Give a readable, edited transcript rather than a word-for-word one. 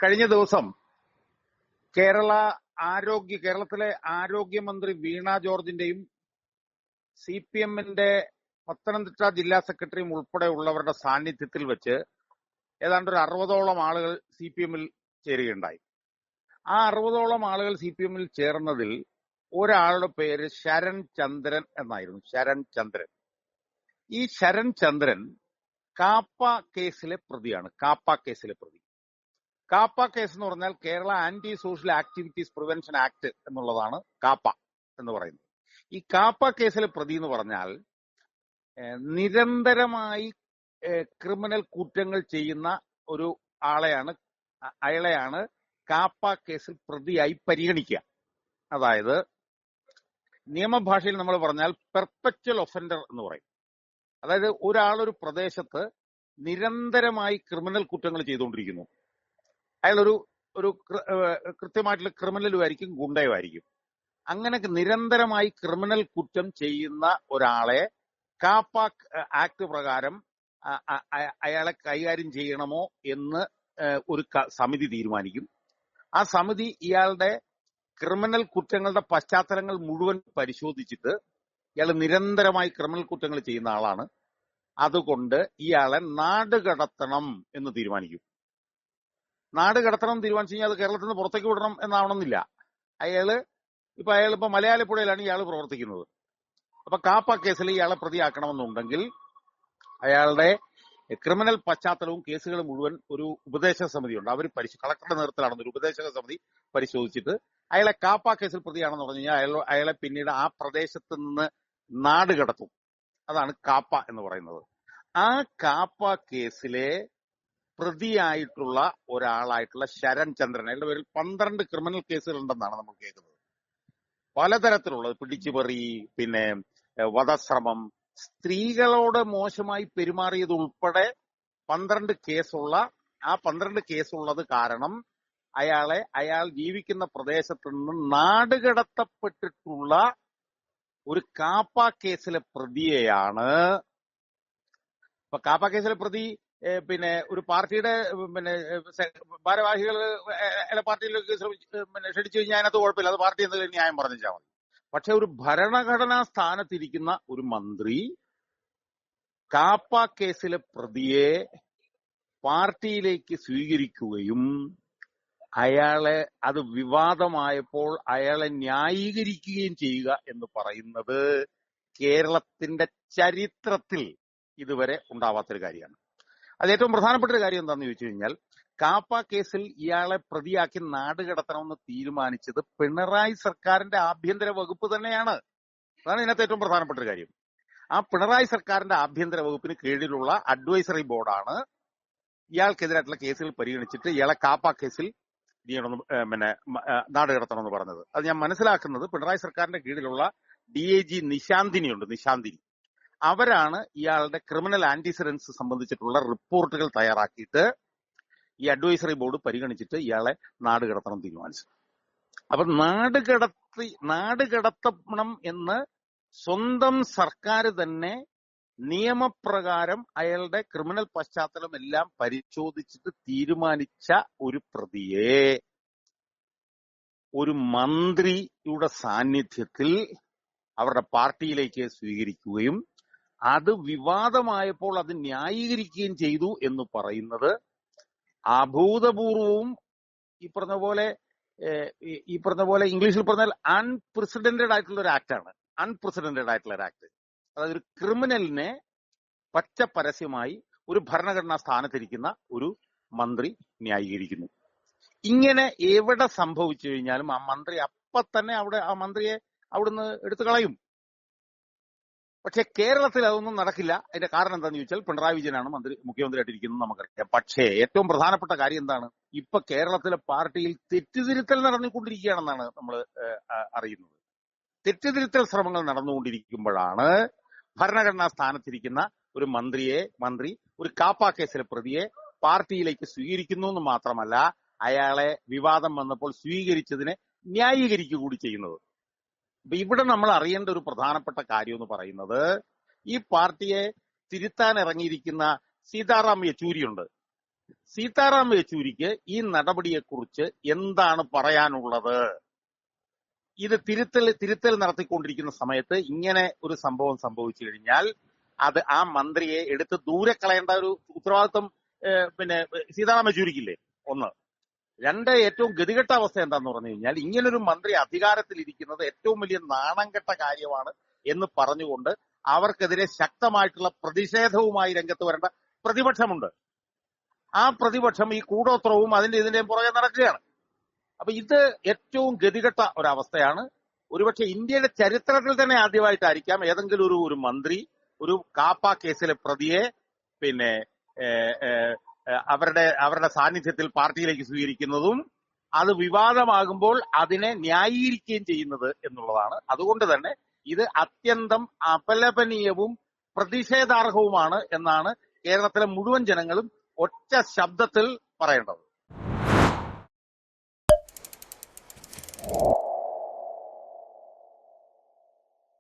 കഴിഞ്ഞ ദിവസം കേരളത്തിലെ ആരോഗ്യമന്ത്രി വീണ ജോർജിന്റെയും CPM-ന്റെ പത്തനംതിട്ട ജില്ലാ സെക്രട്ടറിയും ഉൾപ്പെടെ ഉള്ളവരുടെ സാന്നിധ്യത്തിൽ വെച്ച് ഏതാണ്ട് ഒരു 60ഓളം ആളുകൾ CPM-ൽ ചേരുകയുണ്ടായി. ആ 60ഓളം ആളുകൾ CPM-ൽ ചേർന്നതിൽ ഒരാളുടെ പേര് ശരൺ ചന്ദ്രൻ എന്നായിരുന്നു. ശരൺ ചന്ദ്രൻ. ഈ ശരൺ ചന്ദ്രൻ കാപ്പ കേസിലെ പ്രതിയാണ്. കാപ്പ കേസ് എന്ന് പറഞ്ഞാൽ Kerala anti social activities prevention act എന്നുള്ളതാണ് കാപ്പ എന്ന് പറയുന്നത്. ഈ കാപ്പ കേസിലെ പ്രതി എന്ന് പറഞ്ഞാൽ നിരന്തരമായി ക്രിമിനൽ കുറ്റങ്ങൾ ചെയ്യുന്ന ഒരു അയാളെയാണ് കാപ്പ കേസിൽ പ്രതിയായി പരിഗണിക്കുക. അതായത് നിയമഭാഷയിൽ നമ്മൾ പറഞ്ഞാൽ പെർപ്പച്വൽ ഒഫൻഡർ എന്ന് പറയും. അതായത് ഒരാളൊരു പ്രദേശത്ത് നിരന്തരമായി ക്രിമിനൽ കുറ്റങ്ങൾ ചെയ്തുകൊണ്ടിരിക്കുന്നു. അയാൾ ഒരു കൃത്യമായിട്ടുള്ള ക്രിമിനലും ആയിരിക്കും, ഗുണ്ടയും ആയിരിക്കും. അങ്ങനെ നിരന്തരമായി ക്രിമിനൽ കുറ്റം ചെയ്യുന്ന ഒരാളെ കാപ്പ ആക്ട് പ്രകാരം അയാളെ കൈകാര്യം ചെയ്യണമോ എന്ന് ഒരു സമിതി തീരുമാനിക്കും. ആ സമിതി ഇയാളുടെ ക്രിമിനൽ കുറ്റങ്ങളുടെ പശ്ചാത്തലങ്ങൾ മുഴുവൻ പരിശോധിച്ചിട്ട് ഇയാൾ നിരന്തരമായി ക്രിമിനൽ കുറ്റങ്ങൾ ചെയ്യുന്ന ആളാണ്, അതുകൊണ്ട് ഇയാളെ നാടുകടത്തണം എന്ന് തീരുമാനിക്കും. നാടുകടത്തണം എന്ന് തീരുമാനിച്ചു കഴിഞ്ഞാൽ അത് കേരളത്തിൽ നിന്ന് പുറത്തേക്ക് വിടണം എന്നാവണമെന്നില്ല. അയാളിപ്പോ മലയാളപ്പുഴയിലാണ് ഇയാൾ പ്രവർത്തിക്കുന്നത്. അപ്പൊ കാപ്പ കേസിൽ ഇയാളെ പ്രതിയാക്കണമെന്നുണ്ടെങ്കിൽ അയാളുടെ ക്രിമിനൽ പശ്ചാത്തലവും കേസുകളും മുഴുവൻ ഒരു ഉപദേശക സമിതിയുണ്ട്. അവർ കളക്ടറുടെ നേതൃത്വത്തിലാണ് ഒരു ഉപദേശക സമിതി പരിശോധിച്ചിട്ട് അയാളെ കാപ്പ കേസിൽ പ്രതിയാണെന്ന് പറഞ്ഞു കഴിഞ്ഞാൽ അയാളെ പിന്നീട് ആ പ്രദേശത്ത് നിന്ന് നാടുകടത്തും. അതാണ് കാപ്പ എന്ന് പറയുന്നത്. ആ കാപ്പ കേസിലെ പ്രതിയായിട്ടുള്ള ഒരാളായിട്ടുള്ള ശരൺ ചന്ദ്രൻ, അയാളുടെ പേരിൽ 12 ക്രിമിനൽ കേസുകൾ ഉണ്ടെന്നാണ് നമ്മൾ കേൾക്കുന്നത്. പലതരത്തിലുള്ളത്, പിടിച്ചുപറി, പിന്നെ വധശ്രമം, സ്ത്രീകളോട് മോശമായി പെരുമാറിയത് ഉൾപ്പെടെ 12 കേസുള്ള ആ 12 കേസുള്ളത് കാരണം അയാൾ ജീവിക്കുന്ന പ്രദേശത്ത് നിന്ന് നാടുകടത്തപ്പെട്ടിട്ടുള്ള ഒരു കാപ്പ കേസിലെ പ്രതിയെയാണ്. അപ്പൊ കാപ്പ കേസിലെ പ്രതി പിന്നെ ഒരു പാർട്ടിയുടെ ഭാരവാഹികൾ പാർട്ടിയിലേക്ക് ക്ഷണിച്ചു കഴിഞ്ഞാൽ അതിനകത്ത് കുഴപ്പമില്ല, അത് പാർട്ടി എന്തെങ്കിലും ന്യായം പറഞ്ഞാൽ മതി. പക്ഷെ ഒരു ഭരണഘടനാ സ്ഥാനത്തിരിക്കുന്ന ഒരു മന്ത്രി കാപ്പ കേസിലെ പ്രതിയെ പാർട്ടിയിലേക്ക് സ്വീകരിക്കുകയും അത് വിവാദമായപ്പോൾ അയാളെ ന്യായീകരിക്കുകയും ചെയ്യുക എന്ന് പറയുന്നത് കേരളത്തിന്റെ ചരിത്രത്തിൽ ഇതുവരെ ഉണ്ടാവാത്തൊരു കാര്യമാണ്. അത് ഏറ്റവും പ്രധാനപ്പെട്ട ഒരു കാര്യം എന്താണെന്ന് ചോദിച്ചു കഴിഞ്ഞാൽ, കാപ്പ കേസിൽ ഇയാളെ പ്രതിയാക്കി നാടുകടത്തണമെന്ന് തീരുമാനിച്ചത് പിണറായി സർക്കാരിന്റെ ആഭ്യന്തര വകുപ്പ് തന്നെയാണ്. അതാണ് ഇതിനകത്ത് ഏറ്റവും പ്രധാനപ്പെട്ട ഒരു കാര്യം. ആ പിണറായി സർക്കാരിന്റെ ആഭ്യന്തര വകുപ്പിന് കീഴിലുള്ള അഡ്വൈസറി ബോർഡാണ് ഇയാൾക്കെതിരായിട്ടുള്ള കേസുകൾ പരിഗണിച്ചിട്ട് ഇയാളെ കാപ്പ കേസിൽ നാടുകടത്തണമെന്ന് പറഞ്ഞത്. അത് ഞാൻ മനസ്സിലാക്കുന്നത് പിണറായി സർക്കാരിന്റെ കീഴിലുള്ള DIG നിശാന്തിനി അവരാണ് ഇയാളുടെ ക്രിമിനൽ ആന്റിസിഡൻസ് സംബന്ധിച്ചിട്ടുള്ള റിപ്പോർട്ടുകൾ തയ്യാറാക്കിയിട്ട് ഈ അഡ്വൈസറി ബോർഡ് പരിഗണിച്ചിട്ട് ഇയാളെ നാടുകടത്തണം തീരുമാനിച്ചു. അപ്പൊ നാടുകടത്തണം എന്ന് സ്വന്തം സർക്കാർ തന്നെ നിയമപ്രകാരം അയാളുടെ ക്രിമിനൽ പശ്ചാത്തലം എല്ലാം പരിശോധിച്ചിട്ട് തീരുമാനിച്ച ഒരു പ്രതിയെ ഒരു മന്ത്രിയുടെ സാന്നിധ്യത്തിൽ അവരുടെ പാർട്ടിയിലേക്ക് സ്വീകരിക്കുകയും അത് വിവാദമായപ്പോൾ അത് ന്യായീകരിക്കുകയും ചെയ്തു എന്ന് പറയുന്നത് അഭൂതപൂർവവും ഈ പറഞ്ഞ പോലെ ഇംഗ്ലീഷിൽ പറഞ്ഞാൽ അൺപ്രസിഡന്റഡ് ആയിട്ടുള്ള ഒരു ആക്ടാണ്. അൺപ്രസിഡന്റഡ് ആയിട്ടുള്ള ഒരു ആക്ട്. അതായത് ഒരു ക്രിമിനലിനെ പച്ച പരസ്യമായി ഒരു ഭരണഘടനാ സ്ഥാനത്തിരിക്കുന്ന ഒരു മന്ത്രി ന്യായീകരിക്കുന്നു. ഇങ്ങനെ എവിടെ സംഭവിച്ചു കഴിഞ്ഞാലും ആ മന്ത്രി അപ്പൊ തന്നെ ആ മന്ത്രിയെ അവിടുന്ന് എടുത്തു കളയും. പക്ഷെ കേരളത്തിൽ അതൊന്നും നടക്കില്ല. അതിന്റെ കാരണം എന്താണെന്ന് ചോദിച്ചാൽ പിണറായി വിജയനാണ് മുഖ്യമന്ത്രിയായിട്ടിരിക്കുന്നത് നമുക്കറിയാം. പക്ഷേ ഏറ്റവും പ്രധാനപ്പെട്ട കാര്യം എന്താണ്? ഇപ്പൊ കേരളത്തിലെ പാർട്ടിയിൽ തെറ്റുതിരുത്തൽ നടന്നുകൊണ്ടിരിക്കുകയാണെന്നാണ് നമ്മൾ അറിയുന്നത്. തെറ്റുതിരുത്തൽ ശ്രമങ്ങൾ നടന്നുകൊണ്ടിരിക്കുമ്പോഴാണ് ഭരണഘടനാ സ്ഥാനത്തിരിക്കുന്ന ഒരു മന്ത്രി ഒരു കാപ്പ കേസിലെ പ്രതിയെ പാർട്ടിയിലേക്ക് സ്വീകരിക്കുന്നു എന്ന് മാത്രമല്ല അയാളെ വിവാദം വന്നപ്പോൾ സ്വീകരിച്ചതിനെ ന്യായീകരിക്കുക കൂടി ചെയ്യുന്നത്. അപ്പൊ ഇവിടെ നമ്മൾ അറിയേണ്ട ഒരു പ്രധാനപ്പെട്ട കാര്യം എന്ന് പറയുന്നത്, ഈ പാർട്ടിയെ തിരുത്താൻ ഇറങ്ങിയിരിക്കുന്ന സീതാറാം യെച്ചൂരി ഉണ്ട്. സീതാറാം യെച്ചൂരിക്ക് ഈ നടപടിയെക്കുറിച്ച് എന്താണ് പറയാനുള്ളത്? ഇത് തിരുത്തൽ നടത്തിക്കൊണ്ടിരിക്കുന്ന സമയത്ത് ഇങ്ങനെ ഒരു സംഭവം സംഭവിച്ചു കഴിഞ്ഞാൽ അത് ആ മന്ത്രിയെ എടുത്ത് ദൂരെ കളയേണ്ട ഒരു ഉത്തരവാദിത്വം സീതാറാം യെച്ചൂരിക്കില്ലേ? ഒന്ന്. രണ്ട്, ഏറ്റവും ഗതികെട്ട അവസ്ഥ എന്താന്ന് പറഞ്ഞു കഴിഞ്ഞാൽ ഇങ്ങനൊരു മന്ത്രി അധികാരത്തിലിരിക്കുന്നത് ഏറ്റവും വലിയ നാണം കെട്ട കാര്യമാണ് എന്ന് പറഞ്ഞുകൊണ്ട് അവർക്കെതിരെ ശക്തമായിട്ടുള്ള പ്രതിഷേധവുമായി രംഗത്ത് വരേണ്ട പ്രതിപക്ഷമുണ്ട്. ആ പ്രതിപക്ഷം ഈ കൂടോത്രവും ഇതിന്റെയും പുറകെ നടക്കുകയാണ്. അപ്പൊ ഇത് ഏറ്റവും ഗതികെട്ട ഒരവസ്ഥയാണ്. ഒരുപക്ഷെ ഇന്ത്യയുടെ ചരിത്രത്തിൽ തന്നെ ആദ്യമായിട്ടായിരിക്കാം ഏതെങ്കിലും ഒരു മന്ത്രി ഒരു കാപ്പ കേസിലെ പ്രതിയെ അവരുടെ സാന്നിധ്യത്തിൽ പാർട്ടിയിലേക്ക് സ്വീകരിക്കുന്നതും അത് വിവാദമാകുമ്പോൾ അതിനെ ന്യായീകരിക്കുകയും ചെയ്യുന്നത് എന്നുള്ളതാണ്. അതുകൊണ്ട് തന്നെ ഇത് അത്യന്തം അപലപനീയവും പ്രതിഷേധാർഹവുമാണ് എന്നാണ് കേരളത്തിലെ മുഴുവൻ ജനങ്ങളും ഒറ്റ ശബ്ദത്തിൽ പറയേണ്ടത്.